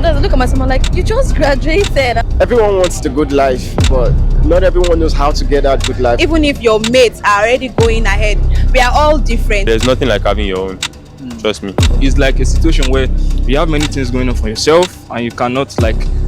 Sometimes I look at myself, I'm like, you just graduated. Everyone wants the good life, but not everyone knows how to get that good life. Even if your mates are already going ahead, we are all different. There's nothing like having your own. Trust me. It's like a situation where you have many things going on for yourself and you cannot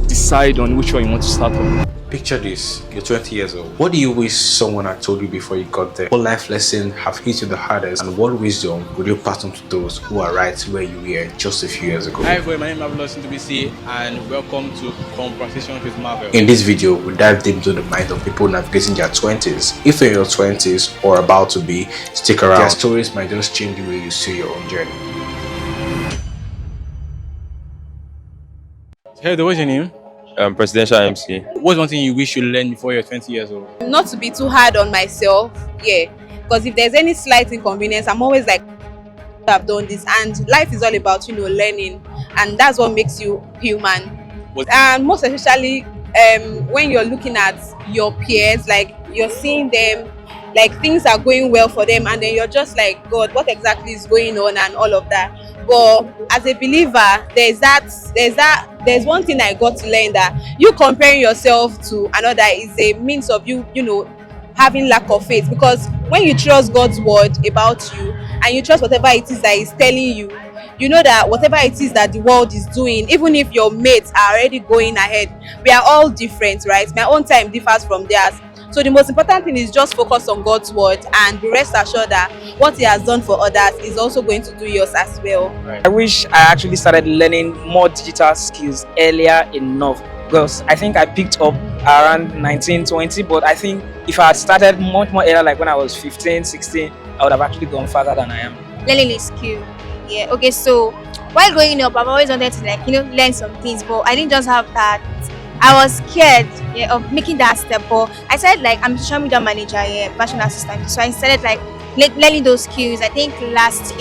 decide on which one you want to start on. Picture this, you're 20 years old. What do you wish someone had told you before you got there? What life lesson have hit you the hardest? And what wisdom would you pass on to those who are right where you were just a few years ago? Hi everyone, my name is Marvelous BC and welcome to Conversations with Marvel. In this video, we dive deep into the mind of people navigating their 20s. If you're in your 20s or about to be, stick around. Their stories might just change the way you see your own journey. Hey, what's your name? Presidential MC. What's one thing you wish you learned before you're 20 years old? Not to be too hard on myself, because if there's any slight inconvenience, I'm always like, I've done this, and life is all about learning, and that's what makes you human. And most especially when you're looking at your peers, like you're seeing them, like things are going well for them, and then you're just like, God, what exactly is going on, and all of that. But as a believer, there's one thing I got to learn, that you comparing yourself to another is a means of you having lack of faith. Because when you trust God's word about you and you trust whatever it is that He's telling you, you know that whatever it is that the world is doing, even if your mates are already going ahead, we are all different, right? My own time differs from theirs. So the most important thing is just focus on God's word and be rest assured that what He has done for others is also going to do yours as well. I wish I actually started learning more digital skills earlier enough, because I think I picked up around 19, 20, but I think if I had started much more earlier, like when I was 15, 16, I would have actually gone further than I am. Learning a skill. Yeah, okay, so while growing up, I've always wanted to learn some things, but I didn't just have that. I was scared of making that step, but I started I'm social media manager, fashion assistant. So I started learning those skills, I think late last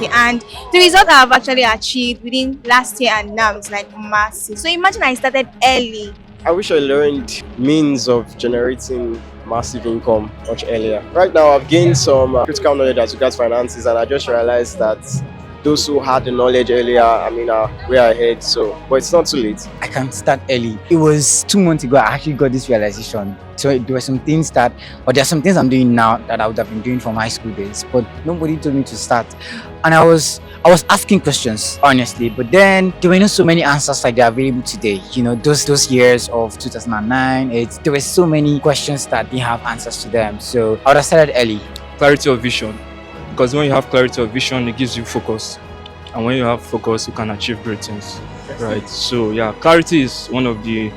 year, and the result I have actually achieved within last year and now is massive. So imagine I started early. I wish I learned means of generating massive income much earlier. Right now, I've gained some critical knowledge as regards finances, and I just realized that those who had the knowledge earlier, are way ahead. But it's not too late. I can start early. It was 2 months ago I actually got this realization. So there were some things there are some things I'm doing now that I would have been doing from high school days, but nobody told me to start. And I was asking questions, honestly, but then there were not so many answers like they're available today. Those years of 2009, there were so many questions that didn't have answers to them. So I would have started early. Clarity of vision. Because when you have clarity of vision, it gives you focus. And when you have focus, you can achieve great things. Right? So yeah, clarity is one of the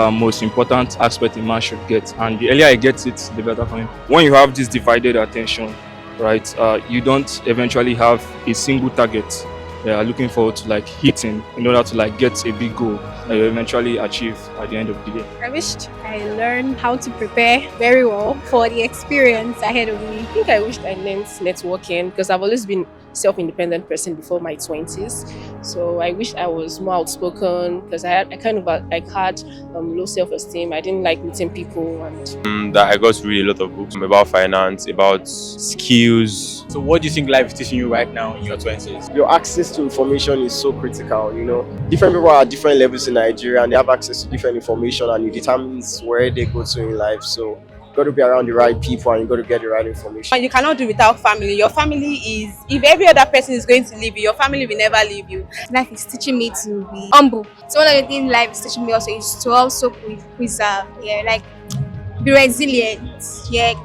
most important aspects a man should get. And the earlier I get it, the better for him. When you have this divided attention, right, you don't eventually have a single target looking forward to hitting in order to get a big goal that you eventually achieve at the end of the day. I wished I learned how to prepare very well for the experience ahead of me. I think I wished I learned networking, because I've always been self-independent person before my 20s. So I wish I was more outspoken, because I kind of had low self-esteem. I didn't like meeting people, and That I got to read a lot of books about finance, about skills. So what do you think life is teaching you right now in your 20s? Your access to information is so critical. Different people are at different levels in Nigeria, and they have access to different information, and it determines where they go to in life. So you got to be around the right people, and you got to get the right information. And you cannot do without family. Your family is, if every other person is going to leave you, your family will never leave you. Life is teaching me to be humble. So one of the things life is teaching me also is to also preserve, be resilient,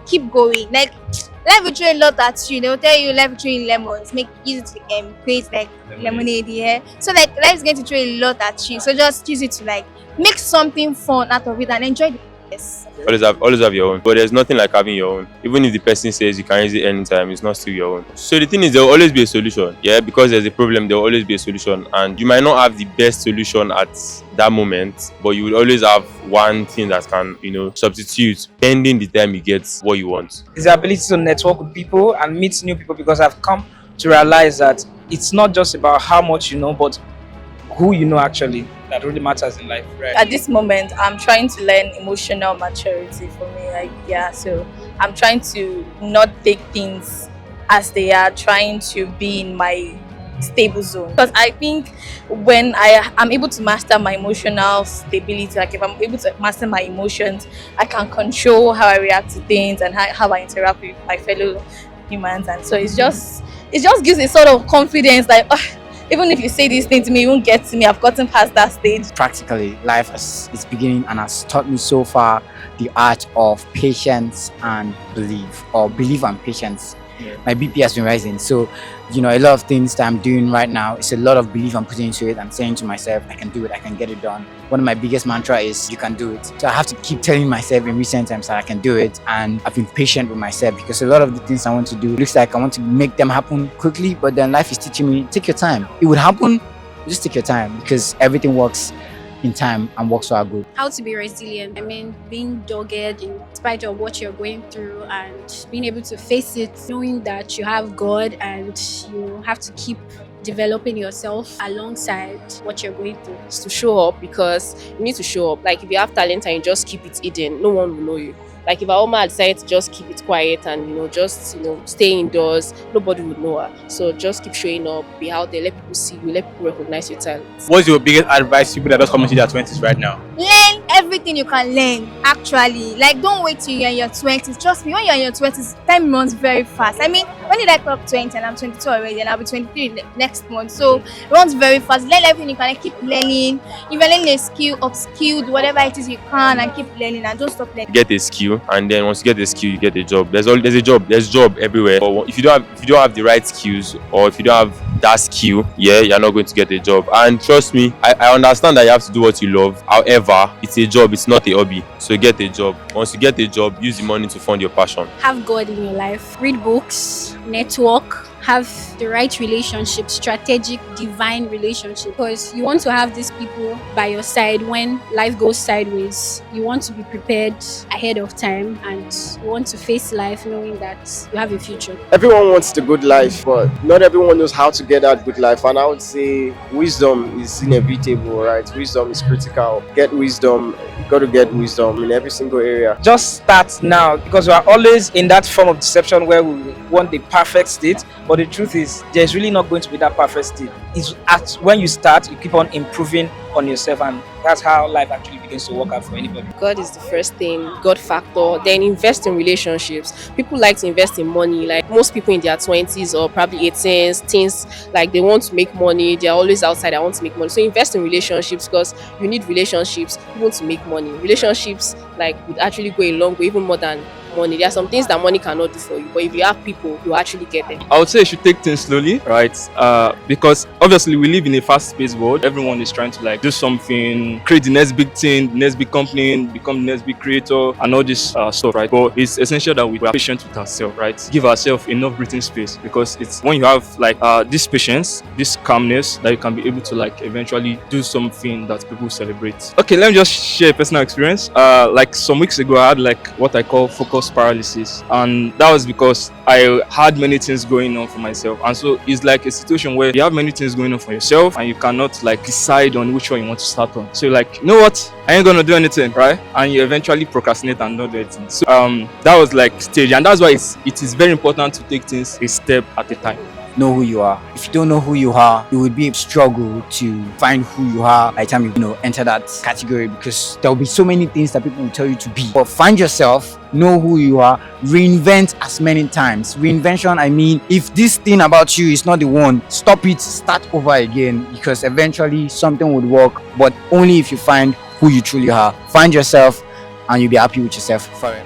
keep going. Life will throw a lot at you. They'll tell you life will throw in lemons, use it to create lemonade. So life is going to throw a lot at you. So just use it to make something fun out of it and enjoy the process. Always have your own, but there's nothing like having your own. Even if the person says you can use it anytime, it's not still your own. So the thing is, there will always be a solution. Because there's a problem, there will always be a solution, and you might not have the best solution at that moment, but you will always have one thing that can substitute pending the time you get what you want. It's the ability to network with people and meet new people, because I've come to realize that it's not just about how much you know, but who you know actually that really matters in life. Right. At this moment, I'm trying to learn emotional maturity for me. So I'm trying to not take things as they are, trying to be in my stable zone. Because I think when I am able to master my emotional stability, like if I'm able to master my emotions, I can control how I react to things and how I interact with my fellow humans. And so it just gives a sort of confidence, like even if you say these things to me, you won't get to me. I've gotten past that stage. Practically, life is beginning and has taught me so far the art of patience and belief, or belief and patience. My BP has been rising, so a lot of things that I'm doing right now, it's a lot of belief I'm putting into it. I'm saying to myself, I can do it, I can get it done. One of my biggest mantra is you can do it. So I have to keep telling myself in recent times that I can do it, and I've been patient with myself, because a lot of the things I want to do looks like I want to make them happen quickly, but then life is teaching me, take your time. It would happen, just take your time, because everything works in time and works for our good. How to be resilient. I mean, being dogged in spite of what you're going through and being able to face it, knowing that you have God and you have to keep developing yourself alongside what you're going through. Is to show up, because you need to show up. Like if you have talent and you just keep it hidden, no one will know you. Like if Aoma had decided to just keep it quiet and just stay indoors, nobody would know her. So just keep showing up, be out there, let people see you, let people recognize your talent. What's your biggest advice to people that just come into their 20s right now? Learn everything you can learn, actually. Like, don't wait till you're in your 20s. Trust me, when you're in your 20s, time runs very fast. I mean, when did I clock 20 and I'm 22 already, and I'll be 23 next month? So it runs very fast. Learn everything you can, like, keep learning. If you're learning a skill, upskilled, whatever it is you can, and keep learning and don't stop learning. Get a skill, and then once you get the skill, you get a job. There's job everywhere. But if you don't have the right skills, or if you don't have that skill, you're not going to get a job. And trust me, I understand that you have to do what you love. However, it's a job, it's not a hobby. So get a job. Once you get a job, use the money to fund your passion. Have God in your life. Read books, network, have the right relationship, strategic, divine relationship, because you want to have these people by your side when life goes sideways. You want to be prepared ahead of time, and you want to face life knowing that you have a future. Everyone wants the good life, but not everyone knows how to get that good life. And I would say wisdom is inevitable, right? Wisdom is critical. Get wisdom. You got to get wisdom in every single area. Just start now, because we are always in that form of deception where we want the perfect state, but the truth is there's really not going to be that perfect state. It's when you start, you keep on improving on yourself, and that's how life actually begins to work out for anybody. God is the first thing, God factor. Then invest in relationships. People like to invest in money. Like most people in their 20s or probably 18s, teens, like they want to make money. They're always outside, I want to make money. So invest in relationships, because you need relationships even to make money. Relationships would actually go a long way, even more than money. There are some things that money cannot do for you, but if you have people, you actually get them. I would say you should take things slowly, right? Because obviously we live in a fast-paced world. Everyone is trying to do something, create the next big thing, the next big company, become the next big creator, and all this stuff, right? But it's essential that we are patient with ourselves, right? Give ourselves enough breathing space, because it's when you have this patience, this calmness, that you can be able to eventually do something that people celebrate. Okay, let me just share a personal experience. Some weeks ago, I had what I call focus paralysis, and that was because I had many things going on for myself. And so it's a situation where you have many things going on for yourself and you cannot decide on which one you want to start on. So you know what, I ain't gonna do anything, right? And you eventually procrastinate and not do anything. So that was stage, and that's why it is very important to take things a step at a time. Know who you are. If you don't know who you are, it would be a struggle to find who you are by the time you enter that category, because there will be so many things that people will tell you to be. But find yourself, know who you are, reinvent as many times. Reinvention, I mean, if this thing about you is not the one, stop it, start over again, because eventually something would work, but only if you find who you truly are. Find yourself and you'll be happy with yourself forever.